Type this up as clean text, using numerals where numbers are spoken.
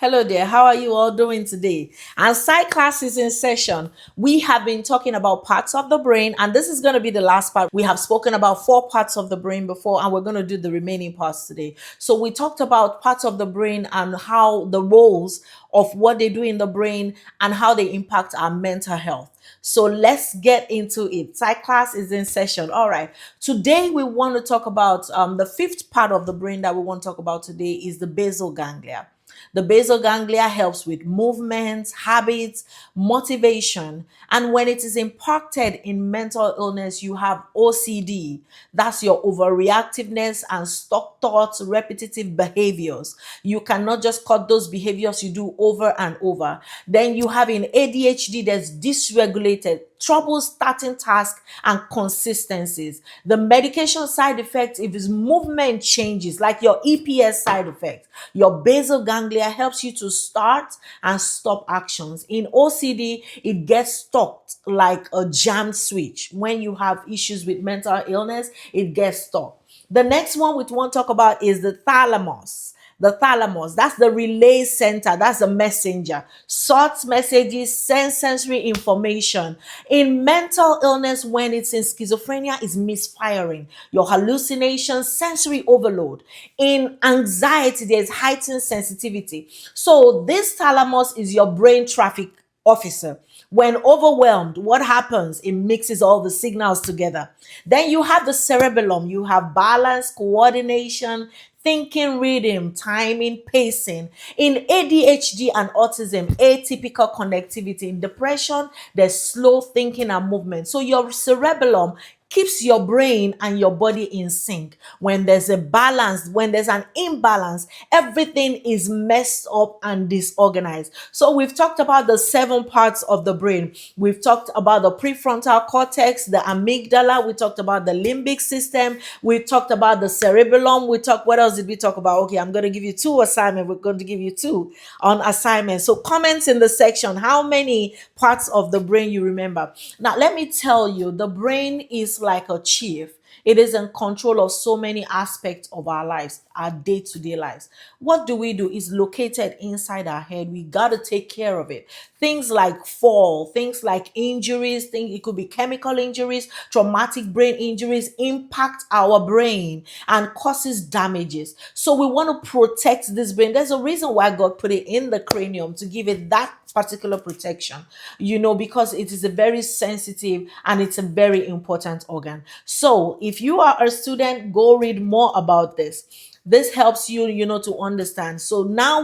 Hello there, how are you all doing today? And Sci class is in session. We have been talking about parts of the brain, and this is going to be the last part. We have spoken about four parts of the brain before, and we're going to do the remaining parts today. So, we talked about parts of the brain and how the roles of what they do in the brain and how they impact our mental health. So let's get into it. Psych class is in session. All right. Today we want to talk about the fifth part of the brain that we want to talk about today is the basal ganglia. The basal ganglia helps with movements, habits, motivation. And when it is impacted in mental illness, you have OCD. That's your overreactiveness and stuck thoughts, repetitive behaviors. You cannot just cut those behaviors you do over and over. Then you have an ADHD that's dysregulated, trouble starting tasks and consistencies. The medication side effects, if it's movement changes, like your EPS side effect, your basal ganglia helps you to start and stop actions. In OCD, it gets stuck like a jam switch. When you have issues with mental illness, it gets stuck. The next one we want to talk about is the thalamus. The thalamus, that's the relay center, that's the messenger. Sorts messages, sends sensory information. In mental illness, when it's in schizophrenia, is misfiring. Your hallucinations, sensory overload. In anxiety, there's heightened sensitivity. So this thalamus is your brain traffic officer. When overwhelmed, what happens? It mixes all the signals together. Then you have the cerebellum. You have balance, coordination, thinking, rhythm, timing, pacing. In ADHD and autism, atypical connectivity. In depression, there's slow thinking and movement. So your cerebellum keeps your brain and your body in sync. When there's a balance, when there's an imbalance, everything is messed up and disorganized. So we've talked about the seven parts of the brain. We've talked about the prefrontal cortex, the amygdala. We talked about the limbic system. We talked about the cerebellum. What else did we talk about? Okay, I'm going to give you two assignments. We're going to give you two on assignment. So comments in the section, how many parts of the brain you remember. Now, let me tell you, the brain is like a chief. It is in control of so many aspects of our lives, our day-to-day lives. What do? It's located inside our head. We got to take care of it. Things like fall, things like injuries, it could be chemical injuries, traumatic brain injuries impact our brain and causes damages. So we want to protect this brain. There's a reason why God put it in the cranium to give it that particular protection, because it is a very sensitive and it's a very important organ. So if you are a student, go read more about this. This helps you, to understand. So now